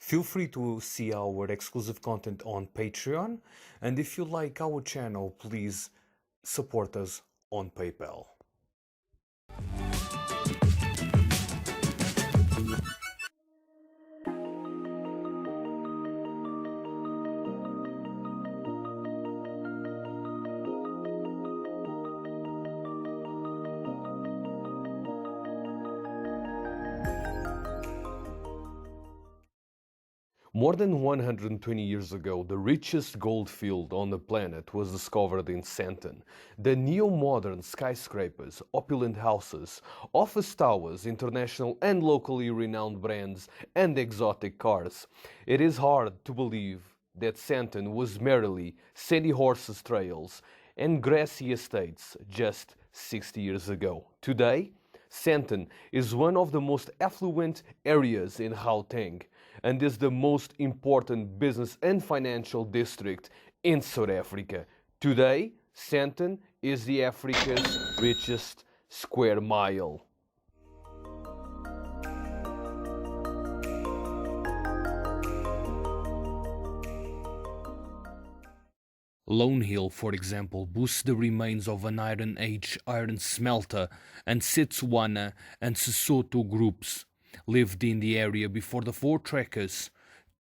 Feel free to see our exclusive content on Patreon, and if you like our channel, please support us on PayPal. More than 120 years ago, the richest gold field on the planet was discovered in Sandton. The neo-modern skyscrapers, opulent houses, office towers, international and locally renowned brands, and exotic cars. It is hard to believe that Sandton was merely sandy horses trails and grassy estates just 60 years ago. Today, Sandton is one of the most affluent areas in Gauteng and is the most important business and financial district in South Africa. Today, Sandton is the Africa's richest square mile. Lone Hill, for example, boasts the remains of an Iron Age iron smelter, and Setswana and Sesotho groups lived in the area before the four trekkers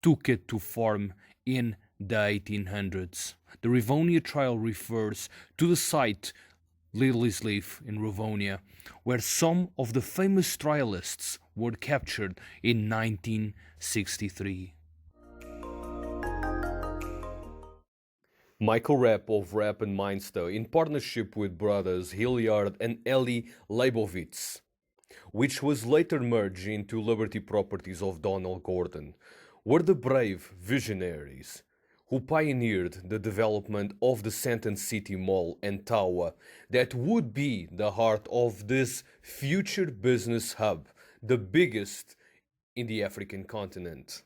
took it to form in the 1800s. The Rivonia Trail refers to the site Liliesleaf in Rivonia, where some of the famous trialists were captured in 1963. Michael Rapp of Rapp and Meinster, in partnership with brothers Hilliard and Eli Leibovitz, which was later merged into Liberty Properties of Donald Gordon, were the brave visionaries who pioneered the development of the Sandton City Mall and Tower that would be the heart of this future business hub, the biggest in the African continent.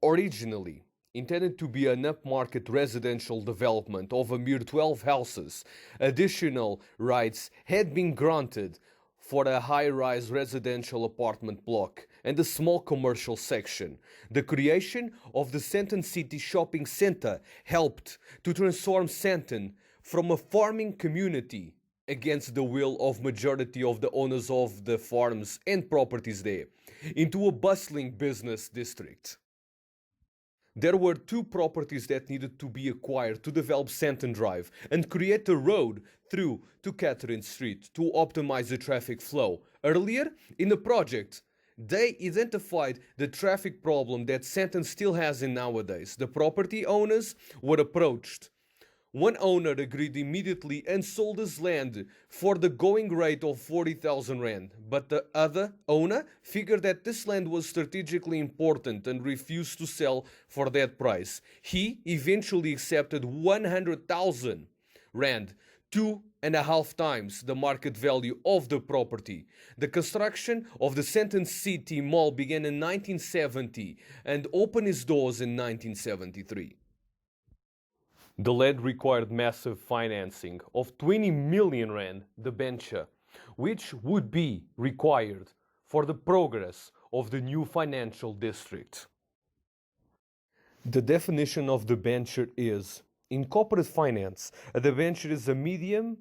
Originally intended to be an upmarket residential development of a mere 12 houses, additional rights had been granted for a high-rise residential apartment block and a small commercial section. The creation of the Sandton City Shopping Centre helped to transform Sandton from a farming community against the will of majority of the owners of the farms and properties there into a bustling business district. There were two properties that needed to be acquired to develop Sandton Drive and create a road through to Catherine Street to optimize the traffic flow. Earlier in the project, they identified the traffic problem that Sandton still has in nowadays. The property owners were approached. One owner agreed immediately and sold his land for the going rate of 40,000 rand. But the other owner figured that this land was strategically important and refused to sell for that price. He eventually accepted 100,000 rand, 2.5 times the market value of the property. The construction of the Sandton City Mall began in 1970 and opened its doors in 1973. The land required massive financing of 20 million rand debenture, which would be required for the progress of the new financial district. The definition of debenture is, in corporate finance, a debenture is a medium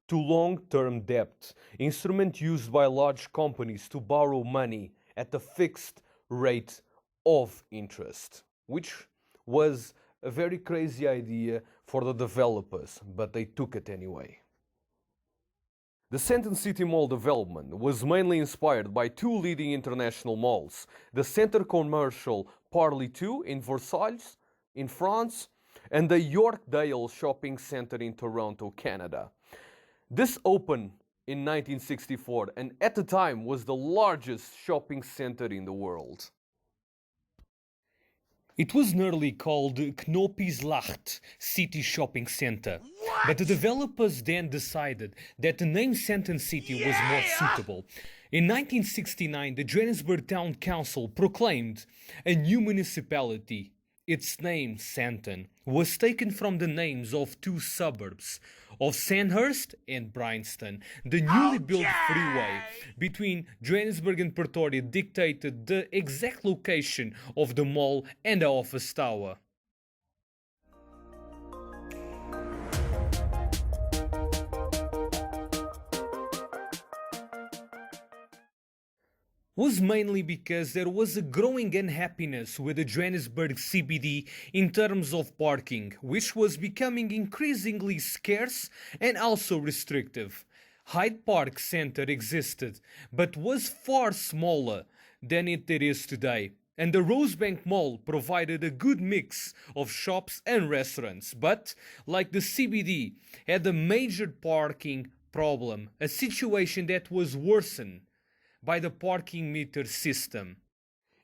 to long-term debt instrument used by large companies to borrow money at a fixed rate of interest, which was a very crazy idea for the developers, but they took it anyway. The Sandton City Mall development was mainly inspired by two leading international malls, the Centre Commercial Parly 2 in Versailles, in France, and the Yorkdale Shopping Centre in Toronto, Canada. This opened in 1964 and at the time was the largest shopping centre in the world. It was nearly called Knopislacht City Shopping Centre, but the developers then decided that the name Sandton City was more suitable. In 1969, the Johannesburg Town Council proclaimed a new municipality Its name, Sandton, was taken from the names of two suburbs, of Sandhurst and Bryanston. The newly built freeway between Johannesburg and Pretoria dictated the exact location of the mall and the office tower. Was mainly because there was a growing unhappiness with the Johannesburg CBD in terms of parking, which was becoming increasingly scarce and also restrictive. Hyde Park Centre existed, but was far smaller than it is today. And the Rosebank Mall provided a good mix of shops and restaurants, but, like the CBD, had a major parking problem, a situation that was worsened by the parking meter system.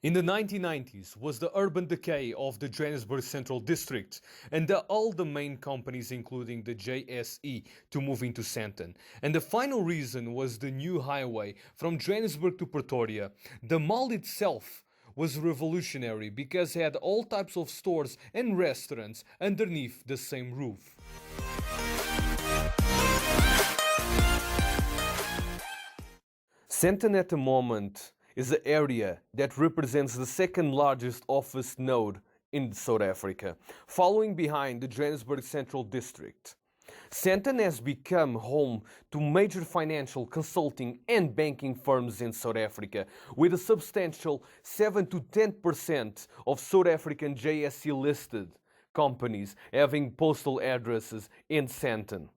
In the 1990s was the urban decay of the Johannesburg Central District and all the main companies including the JSE to move into Sandton. And the final reason was the new highway from Johannesburg to Pretoria. The mall itself was revolutionary because it had all types of stores and restaurants underneath the same roof. Sandton at the moment is the area that represents the second largest office node in South Africa, following behind the Johannesburg Central District. Sandton has become home to major financial, consulting and banking firms in South Africa, with a substantial 7 to 10% of South African JSE listed companies having postal addresses in Sandton.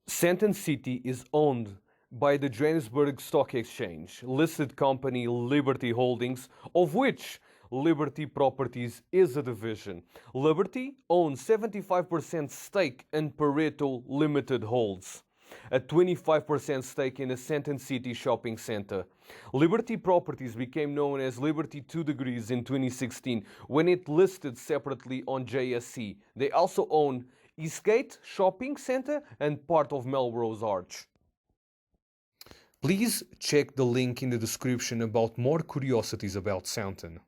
Sandton City is owned by the Johannesburg Stock Exchange listed company Liberty Holdings, of which Liberty Properties is a division. Liberty owns 75% stake and Pareto Limited holds a 25% stake in the Sandton City Shopping Centre. Liberty Properties became known as Liberty 2 Degrees in 2016 when it listed separately on JSE. They also own Eastgate Shopping Centre and part of Melrose Arch. Please check the link in the description about more curiosities about Sandton.